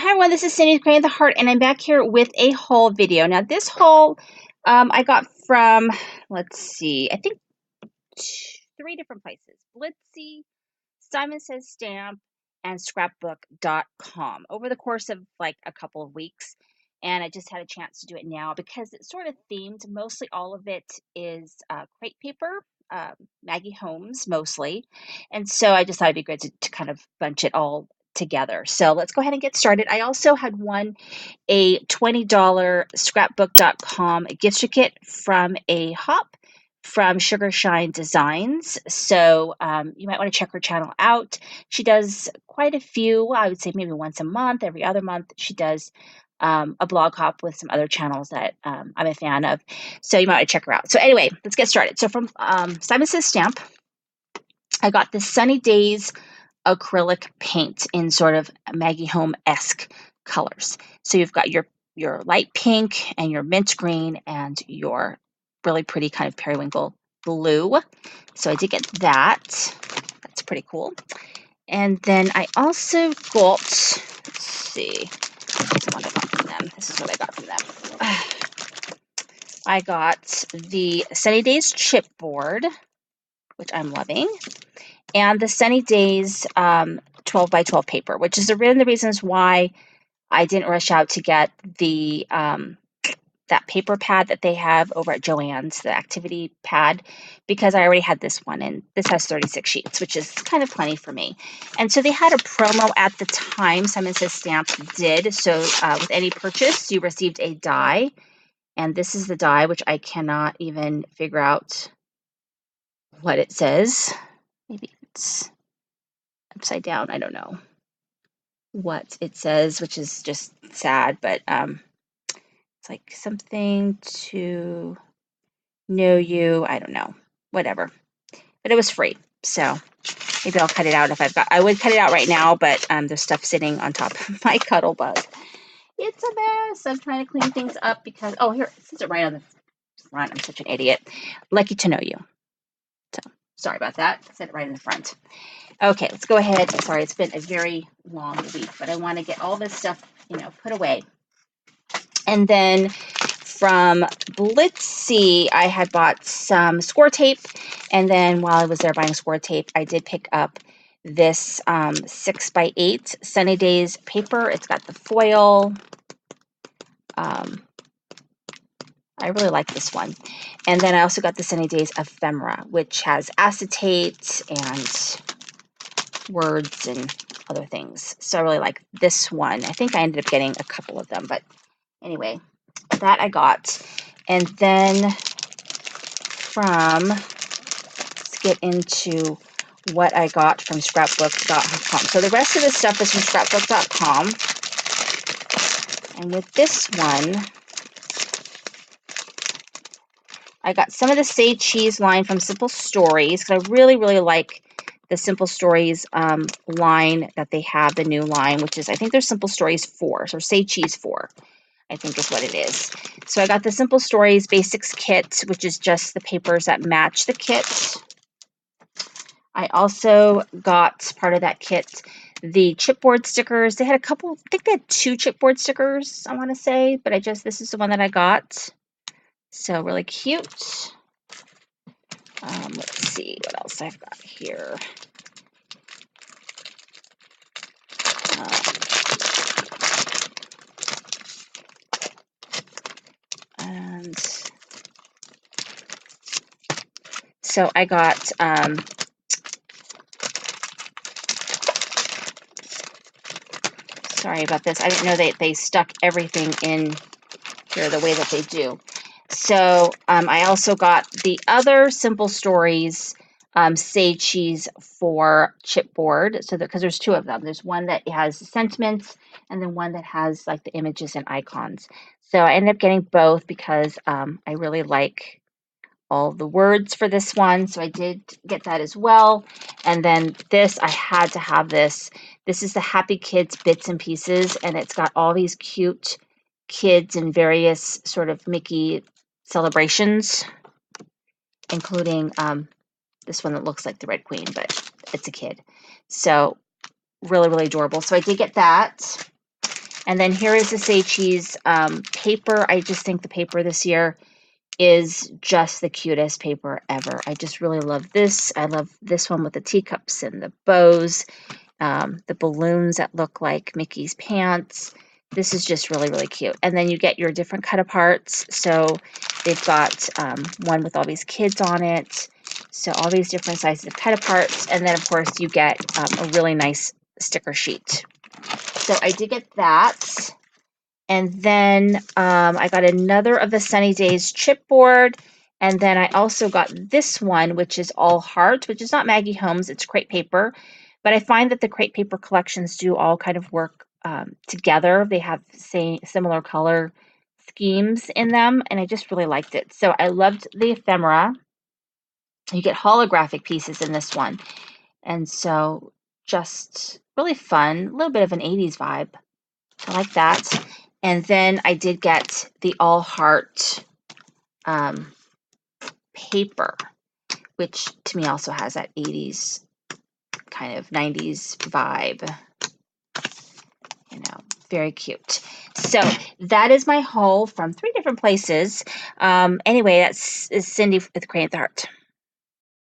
Hi everyone, this is Cindy Creating the Heart, and I'm back here with a haul video. Now this haul I got from, let's see, I think 3 different places. Blitzy, Simon Says Stamp, and scrapbook.com over the course of like a couple of weeks. And I just had a chance to do it now because it's sort of themed. Mostly all of it is crepe paper, Maggie Holmes mostly. And so I just thought it'd be good to kind of bunch it all together. So let's go ahead and get started. I also had won a $20 scrapbook.com gift certificate from a hop from Sugar Shine Designs. So you might want to check her channel out. She does quite a few, I would say maybe once a month, every other month. She does a blog hop with some other channels that I'm a fan of. So you might want to check her out. So anyway, let's get started. So from Simon Says Stamp, I got the Sunny Days acrylic paint in sort of Maggie Home-esque colors. So you've got your light pink and your mint green and your really pretty kind of periwinkle blue. So I did get that. That's pretty cool. And then I also got, let's see, what I got from them. This is what I got from them. I got the Sunny Days chipboard, which I'm loving, and the Sunny Days 12 by 12 paper, which is one of the reasons why I didn't rush out to get the that paper pad that they have over at Joann's, the activity pad, because I already had this one, and this has 36 sheets, which is kind of plenty for me. And so they had a promo at the time, Simon Says Stamp did. So with any purchase, you received a die, and this is the die, which I cannot even figure out what it says. Maybe it's upside down. I don't know what it says, which is just sad, but it's like something to know you. I don't know, whatever. But it was free, so maybe I'll cut it out if I've got. I would cut it out right now, but there's stuff sitting on top of my cuddle bug. It's a mess. I'm trying to clean things up because here it says it right on the front. I'm such an idiot. Lucky to know you. So sorry about that. I said it right in the front. Okay, let's go ahead. Sorry, it's been a very long week, but I want to get all this stuff, put away. And then from Blitzy, I had bought some score tape. And then while I was there buying score tape, I did pick up this 6x8 Sunny Days paper. It's got the foil. I really like this one. And then I also got the Sunny Days ephemera, which has acetate and words and other things. So I really like this one. I think I ended up getting a couple of them, but anyway, that I got. And then let's get into what I got from scrapbook.com. So the rest of the stuff is from scrapbook.com. And with this one, I got some of the Say Cheese line from Simple Stories, because I really, really like the Simple Stories line that they have, the new line, which is, I think there's Simple Stories 4, so Say Cheese 4, I think is what it is. So I got the Simple Stories Basics kit, which is just the papers that match the kit. I also got part of that kit the chipboard stickers. They had a couple, I think they had 2 chipboard stickers, I want to say, but this is the one that I got. So really cute. Let's see what else I've got here. And so I got sorry about this. I didn't know they stuck everything in here the way that they do. So I also got the other Simple Stories Say Cheese for chipboard. So because there's 2 of them. There's one that has sentiments and then one that has like the images and icons. So I ended up getting both because I really like all the words for this one. So I did get that as well. And then this, I had to have this. This is the Happy Kids Bits and Pieces, and it's got all these cute kids in various sort of Mickey celebrations, including this one that looks like the Red Queen, but it's a kid. So really, really adorable. So I did get that. And then here is the Say Cheese paper. I just think the paper this year is just the cutest paper ever. I just really love this. I love this one with the teacups and the bows, the balloons that look like Mickey's pants. This is just really, really cute. And then you get your different cut aparts. So they've got one with all these kids on it. So all these different sizes of cut aparts. And then, of course, you get a really nice sticker sheet. So I did get that. And then I got another of the Sunny Days chipboard. And then I also got this one, which is all heart, which is not Maggie Holmes. It's crepe paper. But I find that the crepe paper collections do all kind of work together. They have similar color schemes in them. And I just really liked it. So I loved the ephemera. You get holographic pieces in this one. And so just really fun. A little bit of an 80s vibe. I like that. And then I did get the all heart paper, which to me also has that 80s kind of 90s vibe. You know, very cute. So that is my haul from 3 different places. Anyway, that's Cindy with Cricut Heart.